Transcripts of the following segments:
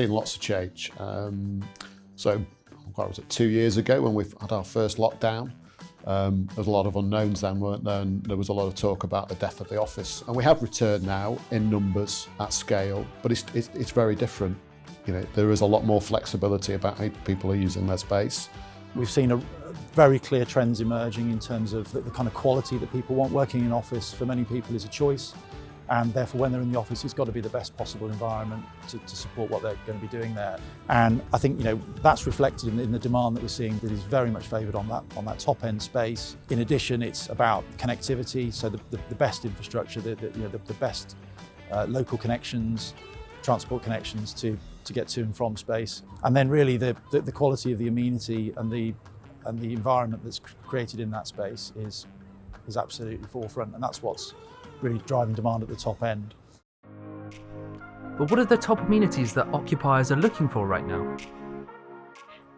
seen lots of change. So, what was it, 2 years ago when we had our first lockdown? There was a lot of unknowns then, weren't there? And there was a lot of talk about the death of the office. And we have returned now in numbers, at scale, but it's very different. You know, there is a lot more flexibility about how people are using their space. We've seen a very clear trends emerging in terms of the kind of quality that people want. Working in office for many people is a choice, and therefore when they're in the office it's got to be the best possible environment to support what they're going to be doing there. And I think, you know, that's reflected in the demand that we're seeing that is very much favoured on that top end space. In addition, it's about connectivity, so the best infrastructure, the best local connections, transport connections to get to and from space, and then really the quality of the amenity and the environment that's created in that space is absolutely forefront, and that's what's really driving demand at the top end. But what are the top amenities that occupiers are looking for right now?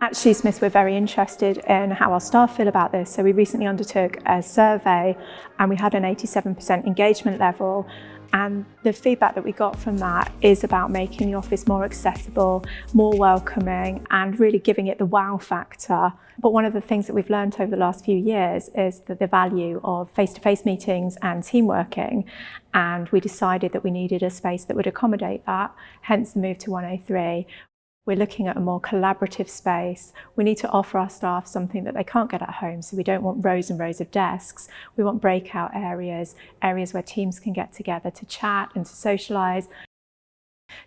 At Shoosmiths, we're very interested in how our staff feel about this. So we recently undertook a survey and we had an 87% engagement level. And the feedback that we got from that is about making the office more accessible, more welcoming, and really giving it the wow factor. But one of the things that we've learned over the last few years is that the value of face-to-face meetings and team working. And we decided that we needed a space that would accommodate that, hence the move to 103. We're looking at a more collaborative space. We need to offer our staff something that they can't get at home, so we don't want rows and rows of desks. We want breakout areas, areas where teams can get together to chat and to socialise.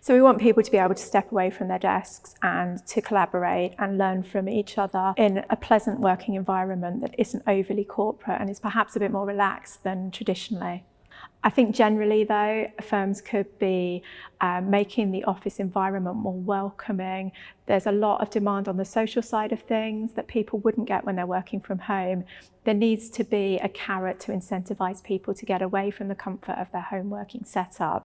So we want people to be able to step away from their desks and to collaborate and learn from each other in a pleasant working environment that isn't overly corporate and is perhaps a bit more relaxed than traditionally. I think generally though, firms could be making the office environment more welcoming. There's a lot of demand on the social side of things that people wouldn't get when they're working from home. There needs to be a carrot to incentivise people to get away from the comfort of their home working setup.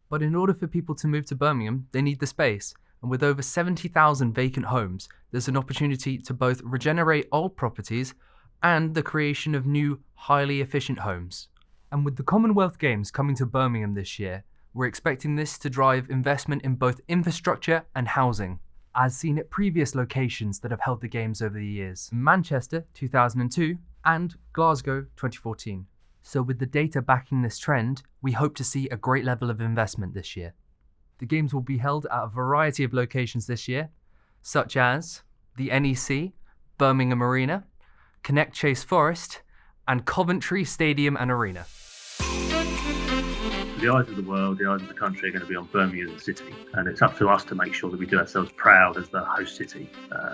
But in order for people to move to Birmingham, they need the space. And with over 70,000 vacant homes, there's an opportunity to both regenerate old properties and the creation of new, highly efficient homes. And with the Commonwealth Games coming to Birmingham this year, we're expecting this to drive investment in both infrastructure and housing, as seen at previous locations that have held the Games over the years, Manchester 2002 and Glasgow 2014. So with the data backing this trend, we hope to see a great level of investment this year. The Games will be held at a variety of locations this year, such as the NEC, Birmingham Arena, Connect Chase Forest, and Coventry Stadium and Arena. The eyes of the world, the eyes of the country are going to be on Birmingham as a city, and it's up to us to make sure that we do ourselves proud as the host city,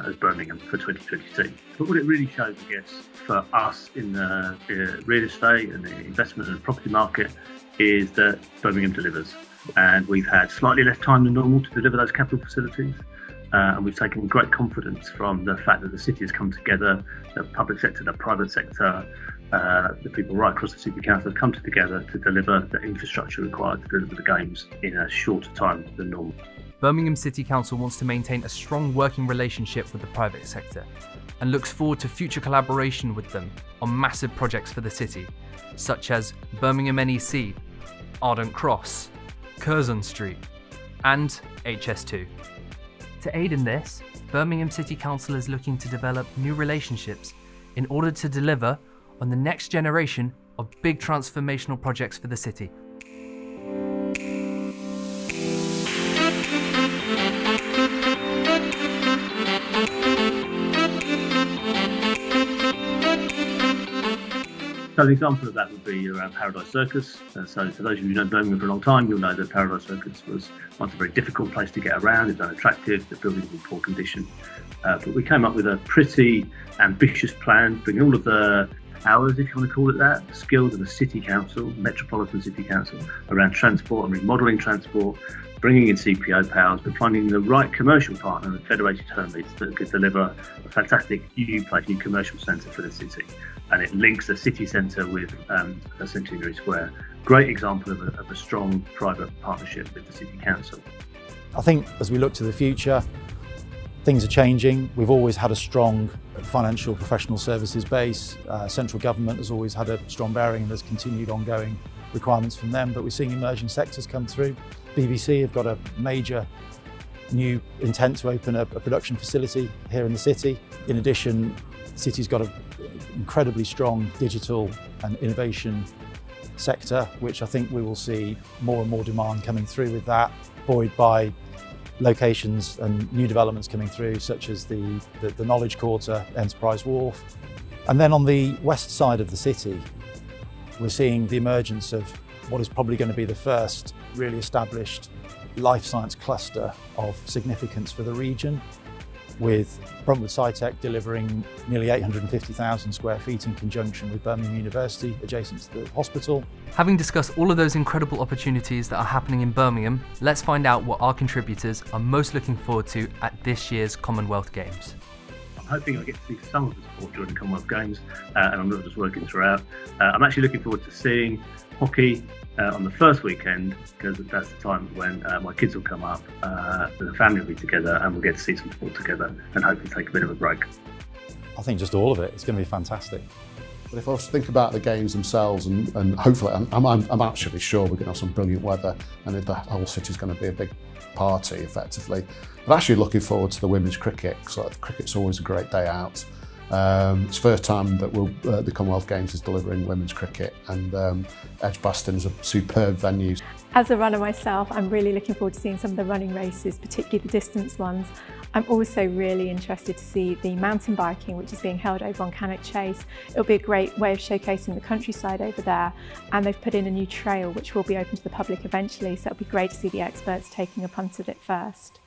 as Birmingham for 2022. But what it really shows, I guess, for us in the real estate and the investment and the property market is that Birmingham delivers. And we've had slightly less time than normal to deliver those capital facilities. And we've taken great confidence from the fact that the city has come together, the public sector, the private sector, the people right across the City Council have come together to deliver the infrastructure required to deliver the Games in a shorter time than normal. Birmingham City Council wants to maintain a strong working relationship with the private sector and looks forward to future collaboration with them on massive projects for the city, such as Birmingham NEC, Ardent Cross, Curzon Street, and HS2. To aid in this, Birmingham City Council is looking to develop new relationships in order to deliver on the next generation of big transformational projects for the city. So an example of that would be around Paradise Circus. So for those of you who know Birmingham for a long time, you'll know that Paradise Circus was once a very difficult place to get around. It's unattractive, the building's in poor condition. But we came up with a pretty ambitious plan, bringing all of the powers, if you want to call it that, the skills of the City Council, Metropolitan City Council, around transport and remodelling transport, bringing in CPO powers, but finding the right commercial partner, the Federated Hermes, that could deliver a fantastic new commercial centre for the city. And it links the city centre with a Centenary Square. Great example of a strong private partnership with the City Council. I think as we look to the future, things are changing. We've always had a strong financial professional services base. Central government has always had a strong bearing and there's continued ongoing requirements from them, but we're seeing emerging sectors come through. BBC have got a major new intent to open a production facility here in the city. In addition, the city's got an incredibly strong digital and innovation sector, which I think we will see more and more demand coming through with that, buoyed by locations and new developments coming through, such as the Knowledge Quarter, Enterprise Wharf. And then on the west side of the city, we're seeing the emergence of what is probably going to be the first really established life science cluster of significance for the region, with Bruntwood SciTech delivering nearly 850,000 square feet in conjunction with Birmingham University, adjacent to the hospital. Having discussed all of those incredible opportunities that are happening in Birmingham, let's find out what our contributors are most looking forward to at this year's Commonwealth Games. I'm hoping I get to see some of the sport during the Commonwealth Games, and I'm not just working throughout. I'm actually looking forward to seeing hockey on the first weekend, because that's the time when my kids will come up, the family will be together, and we'll get to see some sport together and hopefully take a bit of a break. I think just all of it. It's going to be fantastic. But if I was to think about the games themselves, and hopefully, I'm actually sure we're going to have some brilliant weather, and the whole city's going to be a big party, effectively. But actually looking forward to the women's cricket, because cricket's always a great day out. It's the first time that the Commonwealth Games is delivering women's cricket, and Edgbaston is a superb venue. As a runner myself, I'm really looking forward to seeing some of the running races, particularly the distance ones. I'm also really interested to see the mountain biking, which is being held over on Cannock Chase. It'll be a great way of showcasing the countryside over there, and they've put in a new trail which will be open to the public eventually, so it'll be great to see the experts taking a punt at it first.